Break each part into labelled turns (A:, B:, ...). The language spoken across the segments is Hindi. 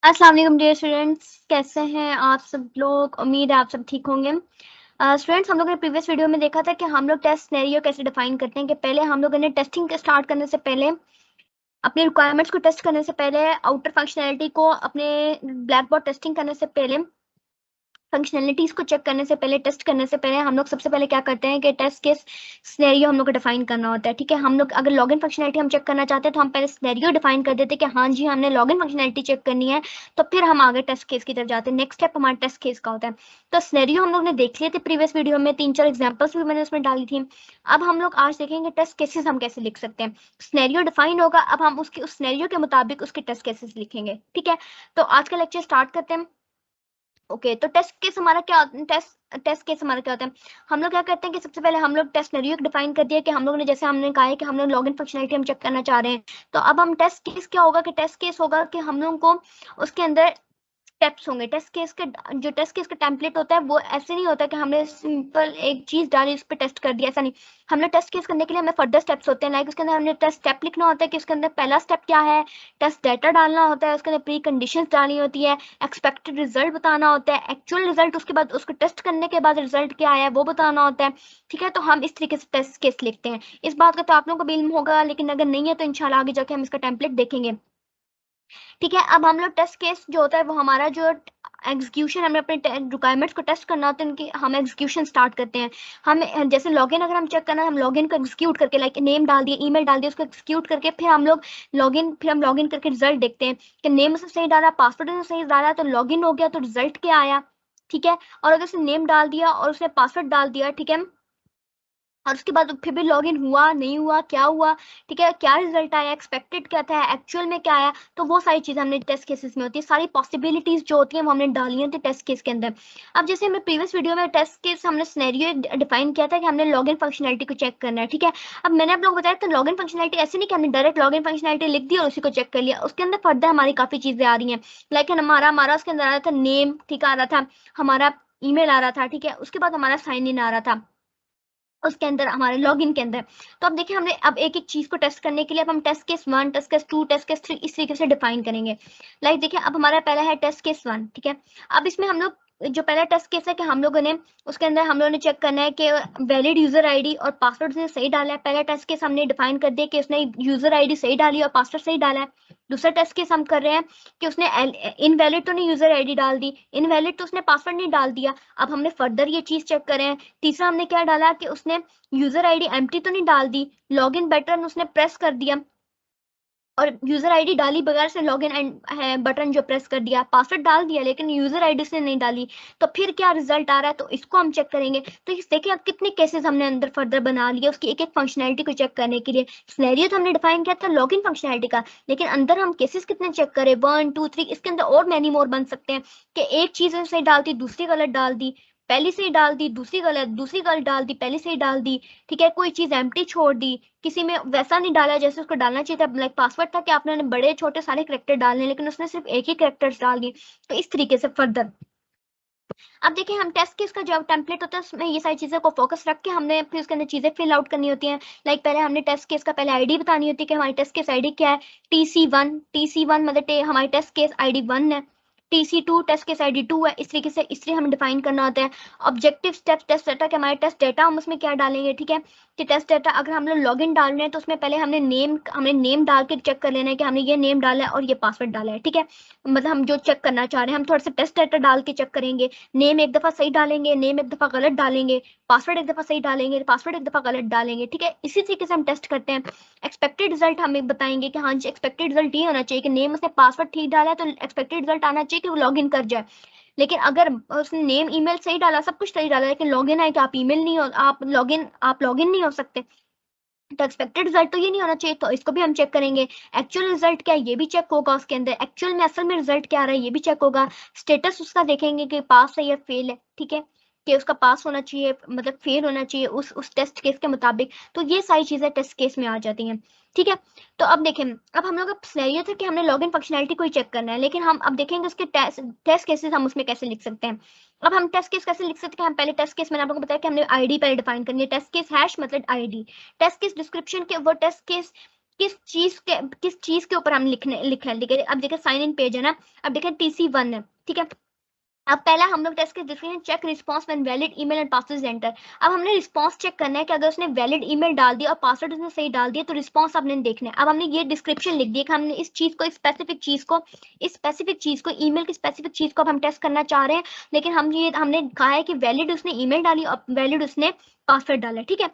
A: अस्सलाम वालेकुम डियर स्टूडेंट्स, कैसे हैं आप सब लोग। उम्मीद है आप सब ठीक होंगे। स्टूडेंट्स, हम लोगों ने प्रीवियस वीडियो में देखा था कि हम लोग टेस्ट सिनेरियो कैसे डिफाइन करते हैं। कि पहले हम लोगों ने टेस्टिंग स्टार्ट करने से पहले, अपने रिक्वायरमेंट्स को टेस्ट करने से पहले, आउटर फंक्शनैलिटी को अपने ब्लैक बोर्ड टेस्टिंग करने से पहले, फंक्शनैलिटीज को चेक करने से पहले, टेस्ट करने से पहले हम लोग सबसे पहले क्या करते हैं कि टेस्ट केस सिनेरियो हम लोग को डिफाइन करना होता है। ठीक है, हम लोग अगर लॉगिन फंक्शनैलिटी हम चेक करना चाहते हैं तो हम पहले सिनेरियो डिफाइन कर देते हैं कि हाँ जी हमने लॉगिन फंक्शनैलिटी चेक करनी है, तो फिर हम आगे टेस्ट केस की तरफ जाते हैं। नेक्स्ट स्टेप हमारा टेस्ट केस का होता है। तो सिनेरियो हम लोग ने देख लिए थे प्रीवियस वीडियो में, 3-4 एग्जाम्पल्स भी मैंने उसमें डाली थी। अब हम लोग आज देखेंगे टेस्ट केसेस हम कैसे लिख सकते हैं। सिनेरियो डिफाइन होगा, अब हम उसके उस सिनेरियो के मुताबिक उसके टेस्ट केसेस लिखेंगे। ठीक है, तो आज का लेक्चर स्टार्ट करते हैं। ओके, तो टेस्ट केस हमारा क्या, टेस्ट केस हमारा क्या होता है। हम लोग क्या करते हैं कि सबसे पहले हम लोग टेस्ट सिनेरियो डिफाइन कर दिया कि हम लोग ने, जैसे हमने कहा है कि हम लोग लॉगिन फंक्शनलिटी हम चेक करना चाह रहे हैं। तो अब हम टेस्ट केस क्या होगा कि टेस्ट केस होगा कि हम लोगों को उसके अंदर स्टेप्स होंगे। टेस्ट केस के जो टेस्ट केस का टेम्पलेट होता है वो ऐसे नहीं होता कि हमने सिंपल एक चीज डाली उस पर टेस्ट कर दिया, ऐसा नहीं। हमने टेस्ट केस करने के लिए हमें फर्दर स्टेप्स होते हैं। लाइक उसके अंदर हमने टेस्ट स्टेप लिखना होता है कि उसके अंदर पहला स्टेप क्या है, टेस्ट डाटा डालना होता है, उसके अंदर प्री कंडीशंस डालनी होती है, एक्सपेक्टेड रिजल्ट बताना होता है, एक्चुअल रिजल्ट, उसके बाद उसको टेस्ट करने के बाद रिजल्ट क्या आया वो बताना होता है। ठीक है, तो हम इस तरीके से टेस्ट केस लिखते हैं। इस बात का तो आप लोगों को भी इल्म होगा, लेकिन अगर नहीं है तो इंशाल्लाह आगे जाके हम इसका टेम्पलेट देखेंगे। ठीक है, अब हम लोग टेस्ट केस जो होता है वो हमारा जो एग्जीक्यूशन, हमें अपने रिक्वायरमेंट्स को टेस्ट करना होता है उनकी, हम एग्जीक्यूशन स्टार्ट करते हैं। हम जैसे लॉगिन अगर हम चेक करना है, हम लॉगिन को एग्जीक्यूट करके, लाइक नेम डाल दिया, ईमेल डाल दिया, उसको एग्जीक्यूट करके फिर हम लोग लॉगिन करके रिजल्ट देखते हैं कि नेम उसने सही डाला, पासवर्ड उसने सही डाला, तो लॉगिन हो गया, तो रिजल्ट क्या आया। ठीक है, और अगर उसने नेम डाल दिया और उसने पासवर्ड डाल दिया, ठीक है, और उसके बाद फिर भी लॉगिन हुआ नहीं हुआ, क्या हुआ, ठीक है, क्या रिजल्ट आया, एक्सपेक्टेड क्या था, एक्चुअल में क्या आया, तो वो सारी चीजें हमने टेस्ट केसेस में होती है। सारी पॉसिबिलिटीज जो होती हैं वो हमने डाली होती है टेस्ट केस के अंदर। अब जैसे हमने प्रीवियस वीडियो में टेस्ट केस हमने सिनेरियो डिफाइन किया था कि हमने लॉगिन फंक्शनलिटी को चेक करना है। ठीक है, अब मैंने आप लोगों को बताया तो लॉगिन फंक्शनलिटी ऐसे नहीं कि हमने डायरेक्ट लॉगिन फंक्शनलिटी लिख दी और उसी को चेक कर लिया। उसके अंदर फर्दर हमारी काफी चीजें आ रही हैं। लाइक हमारा हमारा उसके अंदर आ रहा था नेम, ठीक आ रहा था, हमारा ईमेल आ रहा था, ठीक है, उसके बाद हमारा साइन इन आ रहा था उसके अंदर, हमारे लॉगिन के अंदर। तो अब देखिए हमने अब एक एक चीज को टेस्ट करने के लिए अब हम test case 1, test case 2, test case 3 इस तरीके से डिफाइन करेंगे। लाइक देखिए अब हमारा पहला है टेस्ट केस 1। ठीक है, अब इसमें हम लोग जो पहला टेस्ट केस है कि हम लोगों ने उसके अंदर हम लोगों ने चेक करना है कि वैलिड यूजर आईडी और पासवर्ड उसने सही डाला है। पहला टेस्ट केस हमने डिफाइन कर दिया कि उसने यूजर आईडी सही डाली और पासवर्ड सही डाला है। दूसरा टेस्ट केस हम कर रहे हैं कि उसने इनवैलिड तो नहीं यूजर आईडी डाल दी, इनवैलिड तो उसने पासवर्ड नहीं डाल दिया। अब हमने फर्दर ये चीज चेक करें। तीसरा हमने क्या डाला कि उसने यूजर आईडी एम्प्टी तो नहीं डाल दी, लॉगिन बटन उसने प्रेस कर दिया और यूजर आईडी डाली बगैर से लॉगिन है बटन जो प्रेस कर दिया, पासवर्ड डाल दिया लेकिन यूजर आईडी से नहीं डाली, तो फिर क्या रिजल्ट आ रहा है, तो इसको हम चेक करेंगे। तो इस देखिए अब कितने केसेस हमने अंदर फर्दर बना लिए उसकी एक एक फंक्शनैलिटी को चेक करने के लिए। सिनेरियो तो हमने डिफाइन किया था लॉगिन फंक्शनैलिटी का, लेकिन अंदर हम केसेस कितने चेक करें, 1 2 3, इसके अंदर और मैनी मोर बन सकते हैं कि एक चीज सही डालती दूसरी गलत डाल दी, पहली सही डाल दी दूसरी गलत, दूसरी गलत डाल दी पहली सही डाल दी। ठीक है, कोई चीज एम्प्टी छोड़ दी, किसी में वैसा नहीं डाला जैसे उसको डालना चाहिए था। लाइक पासवर्ड था कि आपने बड़े छोटे सारे करेक्टर डालने, लेकिन उसने सिर्फ एक ही करेक्टर्स डाल दिए। तो इस तरीके से फर्दर अब देखिए हम टेस्ट केस का जो टेम्पलेट होता है उसमें ये सारी चीज़ों को फोकस रख के हमने फिर उसके अंदर चीज़ें फिल आउट करनी होती हैं। लाइक पहले हमने टेस्ट केस का पहले आईडी बतानी होती है कि हमारी टेस्ट केस आईडी क्या है। TC1 मतलब हमारी टेस्ट केस आईडी 1 है। TC2 टेस्ट केस आईडी 2 है। इस तरीके से इसलिए हमें डिफाइन करना होता है। ऑब्जेक्टिव स्टेप्स टेस्ट डाटा के हमारे टेस्ट डाटा हम उसमें क्या डालेंगे। ठीक है, कि टेस्ट डाटा अगर हम लोग लॉगिन डाल रहे हैं तो उसमें पहले हमने नेम डाल के चेक कर लेना है कि हमने ये नेम डाला है और ये पासवर्ड डाला है। ठीक है, मतलब हम जो चेक करना चाह रहे हैं हम थोड़ा सा टेस्ट डाटा डाल के चेक करेंगे। नेम एक दफा सही डालेंगे, नेम एक दफा गलत डालेंगे, पासवर्ड एक दफा सही डालेंगे, पासवर्ड एक दफा गलत डालेंगे। ठीक है, इसी तरीके से हम टेस्ट करते हैं। एक्सपेक्टेड रिजल्ट हमें बताएंगे कि हाँ जी एक्सपेक्टेड रिजल्ट ये होना चाहिए कि नेम उसने पासवर्ड ठीक डाला है तो एक्सपेक्टेड रिजल्ट आना चाहिए कि वो लॉग इन कर जाए। लेकिन अगर उसने नेम ईमेल सही डाला, सब कुछ सही डाला, लेकिन लॉग इन है कि आप ईमेल नहीं हो, आप लॉग इन नहीं हो सकते, तो एक्सपेक्टेड रिजल्ट तो ये नहीं होना चाहिए, तो इसको भी हम चेक करेंगे। एक्चुअल रिजल्ट क्या है ये भी चेक होगा उसके अंदर, एक्चुअल में असल में रिजल्ट क्या आ रहा है ये भी चेक होगा। स्टेटस उसका देखेंगे कि पास है या फेल है। ठीक है, कि उसका पास होना चाहिए मतलब फेल होना चाहिए उस टेस्ट केस के मुताबिक। तो ये सारी चीजें टेस्ट केस में आ जाती हैं। ठीक है, तो अब देखें, अब हम लोग का सिनेरियो था कि हमने लॉगिन फंक्शनैलिटी को ही चेक करना है, लेकिन हम अब देखेंगे उसके टेस्ट केसेस हम उसमें कैसे लिख सकते हैं। अब हम टेस्ट केस कैसे लिख सकते हैं, हम पहले टेस्ट केस मैंने आप लोगों को बताया कि हमने आईडी पहले डिफाइन करनी है। टेस्ट केस हैश मतलब आईडी, टेस्ट केस डिस्क्रिप्शन के वो टेस्ट केस किस चीज के ऊपर हम लिख रहे हैं। अब देखिए साइन इन पेज है ना, अब देखिए TC1 है, ठीक है। अब पहला हम लोग टेस्ट के different check response when valid email and password enter. अब हमने रिस्पांस चेक करना है कि अगर उसने वैलिड ईमेल डाल दिया और पासवर्ड उसने सही डाल दिया तो रिस्पांस आपने देखना है। अब हमने ये डिस्क्रिप्शन लिख दिया कि हमने इस चीज को, इस स्पेसिफिक चीज को ईमेल की स्पेसिफिक चीज को अब हम टेस्ट करना चाह रहे हैं, लेकिन हमने कहा है कि वैलिड उसने ईमेल डाली और वैलिड उसने पासवर्ड डाला, ठीक है।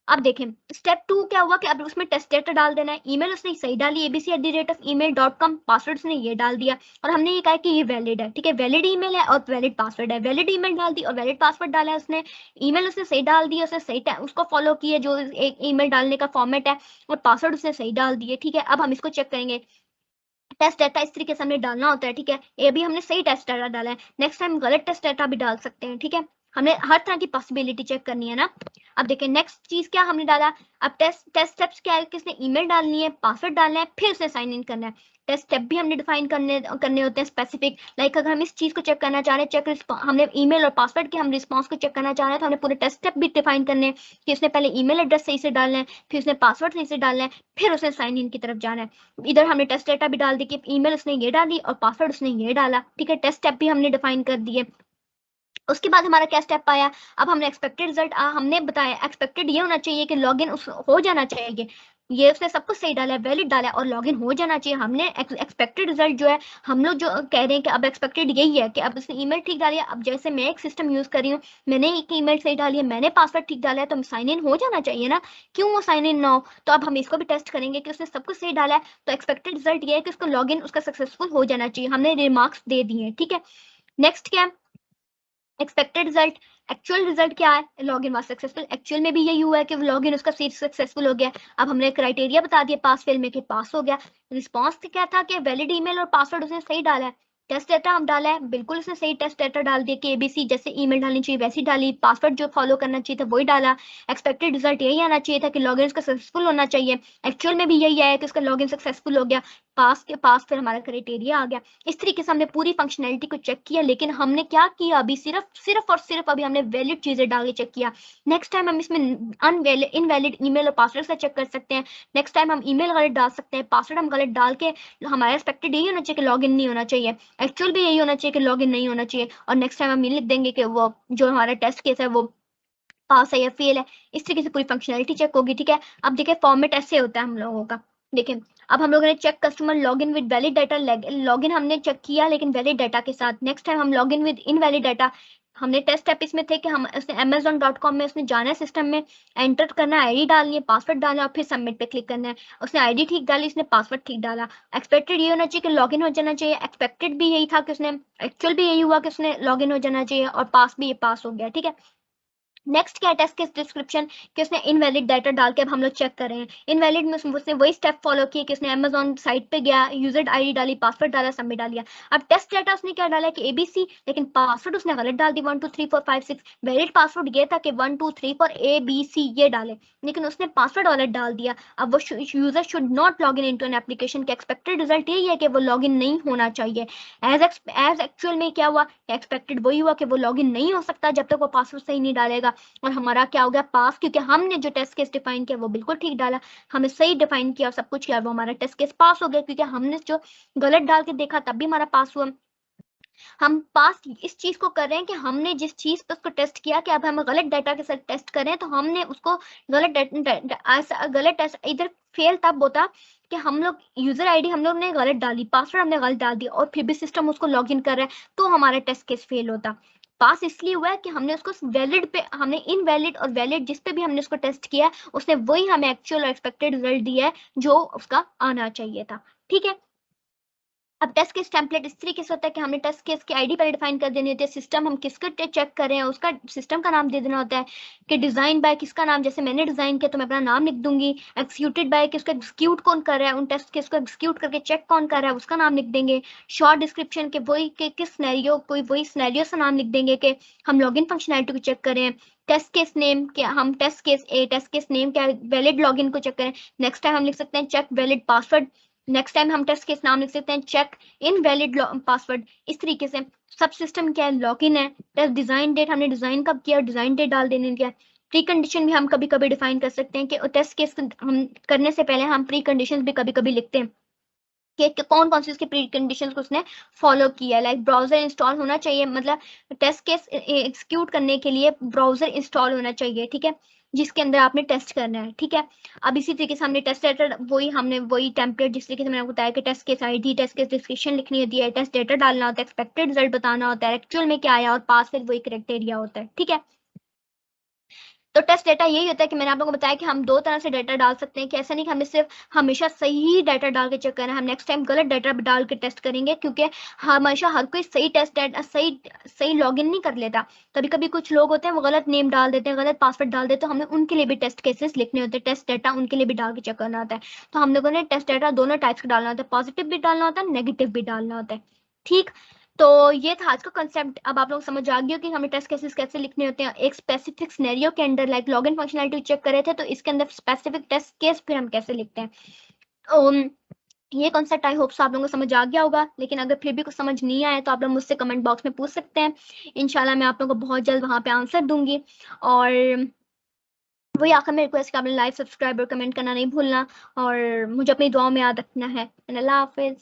A: अब देखें स्टेप 2 क्या हुआ कि अब उसमें टेस्ट डेटा डाल देना है। ईमेल उसने सही डाली abc@email.com, पासवर्ड उसने ये डाल दिया और हमने ये कहा कि ये वैलिड है, ठीक है। वैलिड ईमेल है और वैलिड पासवर्ड है। वैलिड ईमेल डाल दी और वैलिड पासवर्ड डाला है उसने। ईमेल उसने सही डाल दी, उसने सही उसको फॉलो किया जो एक ईमेल डालने का फॉर्मेट है, और पासवर्ड उसने सही डाल दिए, ठीक है। अब हम इसको चेक करेंगे। टेस्ट डाटा इस तरीके से हमें डालना होता है, ठीक है। ये भी हमने सही टेस्ट डाटा डाला है, नेक्स्ट टाइम गलत टेस्ट डाटा भी डाल सकते हैं, ठीक है। हमने हर तरह की पॉसिबिलिटी चेक करनी है ना। अब देखिए नेक्स्ट चीज क्या हमने डाला। अब टेस्ट स्टेप्स क्या है, किसने ईमेल डालनी है, पासवर्ड डालना है, फिर उसे साइन इन करना है। टेस्ट स्टेप भी हमने डिफाइन करने होते हैं स्पेसिफिक। लाइक अगर हम इस चीज को चेक करना चाह रहे हैं, हमने ईमेल और पासवर्ड के हम रिस्पॉन्स को चेक करना चाह रहे हैं, तो हमने पूरे टेस्ट स्टेप भी डिफाइन करने हैं कि उसने पहले ईमेल एड्रेस सही से डालना है, फिर उसने पासवर्ड सही से डालना है, फिर उसने साइन इन की तरफ जाना है। इधर हमने टेस्ट डेटा भी डाल दी कि ईमेल उसने ये डाली और पासवर्ड उसने ये डाला, ठीक है। टेस्ट स्टेप भी हमने डिफाइन कर दिए। उसके बाद हमारा क्या स्टेप आया। अब हमने एक्सपेक्टेड रिजल्ट हमने बताया एक्सपेक्टेड ये होना चाहिए कि लॉगिन हो जाना चाहिए। ये उसने सब कुछ सही डाला है, वैलिड डाला है और लॉगिन हो जाना चाहिए। हमने एक्सपेक्टेड रिजल्ट जो है, हम लोग जो कह रहे हैं कि अब एक्सपेक्टेड यही है कि अब उसने ईमेल ठीक डाली है। अब जैसे मैं एक सिस्टम यूज कर रही हूँ, मैंने एक ईमेल सही डाली है, मैंने पासवर्ड ठीक डाला है, तो साइन इन हो जाना चाहिए ना। क्यों वो साइन इन ना हो। तो अब हम इसको भी टेस्ट करेंगे कि उसने सब कुछ सही डाला है, तो एक्सपेक्टेड रिजल्ट ये है कि उसको लॉगिन उसका सक्सेसफुल हो जाना चाहिए। हमने रिमार्क्स दे दिए, ठीक है। नेक्स्ट क्या है, एक्सपेक्टेड रिजल्ट। एक्चुअल रिजल्ट क्या है, लॉगिन वाज सक्सेसफुल। एक्चुअल में भी यही हुआ है कि लॉगिन उसका सक्सेसफुल हो गया। अब हमने क्राइटेरिया बता दिया पास फेल में कि पास हो गया। रिस्पांस क्या था कि वैलिड ईमेल और पासवर्ड उसने सही डाला है। टेस्ट डेटा हम डाला है, बिल्कुल उसने सही टेस्ट डेटा डाल दिया कि एबीसी जैसे ईमेल डालनी चाहिए वैसी डाली, पासवर्ड जो फॉलो करना चाहिए था वही डाला। एक्सपेक्टेड रिजल्ट यही आना चाहिए था कि लॉगिन उसका सक्सेसफुल होना चाहिए। एक्चुअल में भी यही आया कि उसका लॉगिन सक्सेसफुल हो गया। पास के पास फिर हमारा क्राइटेरिया आ गया। इस तरीके से हमने पूरी फंक्शनैलिटी को चेक किया, लेकिन हमने क्या किया अभी सिर्फ और सिर्फ अभी हमने वैलिड चीजें डाल के चेक किया। नेक्स्ट टाइम हम इसमें इनवैलिड ईमेल और पासवर्ड से चेक कर सकते हैं। नेक्स्ट टाइम हम ईमेल गलत डाल सकते हैं, पासवर्ड हम गलत डाल के हमारा एक्सपेक्टेड यही होना चाहिए कि लॉगिन नहीं होना चाहिए, एक्चुअल भी यही होना चाहिए कि लॉगिन नहीं होना चाहिए। और नेक्स्ट टाइम हम ये लिख देंगे कि वो जो हमारा टेस्ट केस है वो पास है या फेल है। इस तरीके से पूरी फंक्शनैलिटी चेक होगी, ठीक है। अब देखिए फॉर्मेट ऐसे होता है हम लोगों का। देखिए अब हम लोगों ने check customer login with valid data, login हमने चेक किया लेकिन वैलिड डाटा के साथ। नेक्स्ट टाइम हम लॉगिन विद इनवैलिड डाटा। हमने टेस्ट स्टेप इसमें थे कि हम उसने amazon.com में उसने जाना है, सिस्टम में एंटर करना है, आईडी डालनी है, पासवर्ड डालना है और फिर सबमिट पे क्लिक करना है। उसने आईडी ठीक डाली, उसने पासवर्ड ठीक डाला। एक्सपेक्टेड ये होना चाहिए कि लॉगिन हो जाना चाहिए। एक्सपेक्टेड भी यही था कि उसने, एक्चुअल भी यही हुआ कि उसने लॉगिन हो जाना चाहिए और पास भी ये पास हो गया, ठीक है। नेक्स्ट क्या है टेस्ट केस डिस्क्रिप्शन कि उसने इनवैलिड डाटा डाल के अब हम लोग चेक कर रहे हैं। इनवैलिड में उसने वही स्टेप फॉलो किए कि उसने अमेजोन साइट पे गया, यूजर आईडी डाली, पासवर्ड डाला, सबमिट डाल दिया। अब टेस्ट डाटा उसने क्या डाला कि एबीसी, लेकिन पासवर्ड उसने गलत डाल दी 1 2 3 4 5 6। वैलिड पासवर्ड ये था कि 1 2 3 4 ABC ये डाले, लेकिन उसने पासवर्ड गलत डाल दिया। अब वो user should not log in into an application के एक्सपेक्टेड रिजल्ट यही है कि वो लॉग इन नहीं होना चाहिए। एज एक्चुअल में क्या हुआ, एक्सपेक्टेड वही हुआ कि वो लॉग इन नहीं हो सकता जब तक वो पासवर्ड सही नहीं डालेगा। और हमारा क्या हो गया पास, क्योंकि हमने जो टेस्ट केस डिफाइन किया वो बिल्कुल ठीक डाला, हमें सही डिफाइन किया और सब कुछ किया, वो हमारा टेस्ट केस पास हो गया। क्योंकि हमने जो गलत डाल के देखा तब भी हमारा पास हुआ। हम पास इस चीज को कर रहे हैं कि हमने जिस चीज पर उसको टेस्ट किया कि अब हम गलत डाटा के साथ टेस्ट करें, तो हमने उसको गलत टेस्ट इधर फेल तब होता कि हम लोग यूजर आईडी हम लोग ने गलत डाली, पासवर्ड हमने गलत डाल दिया और फिर भी सिस्टम उसको लॉगिन कर रहा है, तो हमारा टेस्ट केस फेल होता। पास इसलिए हुआ है कि हमने उसको वैलिड पे, हमने इनवैलिड और वैलिड जिस पे भी हमने उसको टेस्ट किया उसने वही हमें एक्चुअल और एक्सपेक्टेड रिजल्ट दिया है जो उसका आना चाहिए था, ठीक है। अब टेस्ट केस टेम्पलेट इस तरीके से होता है कि हमने टेस्ट केस की आईडी पहले डिफाइन कर देनी होती है, सिस्टम हम किसका चेक कर रहे हैं उसका सिस्टम का नाम दे देना होता है, कि डिजाइन बाय किसका नाम, जैसे मैंने डिजाइन किया तो मैं अपना नाम लिख दूंगी। एक्सिक्यूटेड बाय किसका एग्जीक्यूट कौन कर रहा है, उन टेस्ट केस को एग्जीक्यूट करके चेक कौन कर रहा है उसका नाम लिख देंगे। शॉर्ट डिस्क्रिप्शन के वही के किस सिनेरियो, कोई वही सिनेरियो से नाम लिख देंगे कि हम लॉगिन फंक्शनैलिटी को चेक करें। टेस्ट केस नेम क्या, हम टेस्ट केस नेम क्या वैलिड लॉगिन को चेक करें। नेक्स्ट टाइम हम लिख सकते हैं check valid password. Next time हम टेस्ट केस नाम लिख सकते हैं चेक इन वैलिड पासवर्ड। इस तरीके से सब सिस्टम क्या है, लॉगिन है। टेस्ट डिजाइन डेट हमने डिजाइन कब किया, डिजाइन डेट डाल देने दिया। प्री कंडीशन भी हम कभी कभी डिफाइन कर सकते हैं कि टेस्ट केस हम करने से पहले हम प्री कंडीशन भी कभी कभी लिखते हैं कि कौन कौन सी उसकी प्री कंडीशंस को उसने फॉलो किया है। लाइक ब्राउजर इंस्टॉल होना चाहिए, मतलब टेस्ट केस एग्जीक्यूट करने के लिए ब्राउजर इंस्टॉल होना चाहिए, ठीक है, जिसके अंदर आपने टेस्ट करना है, ठीक है। अब इसी तरीके से हमने टेस्ट डेटा, वही टेम्पलेट जिस तरीके से मैंने आपको बताया कि test case ID, test case description लिखनी होती है, टेस्ट डेटा डालना होता है, एक्सपेक्टेड रिजल्ट बताना होता है, एक्चुअल में क्या आया, और पास फिर वही करेक्ट एरिया होता है, ठीक है। तो टेस्ट डेटा यही होता है कि मैंने आप लोगों को बताया कि हम दो तरह से डाटा डाल सकते हैं, कि ऐसा नहीं कि हमें सिर्फ हमेशा सही डाटा डाल के चेक करना है, हम नेक्स्ट टाइम गलत डाटा डाल के टेस्ट करेंगे, क्योंकि हमेशा हर कोई सही टेस्ट डाटा सही सही लॉगिन नहीं कर लेता। कभी कभी कुछ लोग होते हैं वो गलत नेम डाल देते हैं, गलत पासवर्ड डाल देते हैं, तो हमें उनके लिए भी टेस्ट केसेस लिखने होते हैं, टेस्ट डाटा उनके लिए भी डाल के चेक करना होता है। तो हम लोगों ने टेस्ट डाटा दोनों टाइप्स का डालना होता है, पॉजिटिव भी डालना होता है, नेगेटिव भी डालना होता है, ठीक। तो ये था आज का कंसेप्ट। अब आप लोग समझ आ गए हो कि हमें टेस्ट केसेस कैसे लिखने होते हैं एक स्पेसिफिक सिनेरियो के अंदर। लाइक लॉगिन फंक्शनैलिटी चेक करे थे, तो इसके अंदर स्पेसिफिक टेस्ट केस फिर हम कैसे लिखते हैं। ये कॉन्सेप्ट आई होप सो आप लोगों को समझ आ गया होगा, लेकिन अगर फिर भी कुछ समझ नहीं आया तो आप लोग मुझसे कमेंट बॉक्स में पूछ सकते हैं। इंशाल्लाह मैं आप लोगों को बहुत जल्द वहां पे आंसर दूंगी। और वही आखिर में रिक्वेस्ट कि आपने लाइक, सब्सक्राइब और कमेंट करना नहीं भूलना, और मुझे अपनी दुआओं में याद रखना है। अल्लाह हाफिज।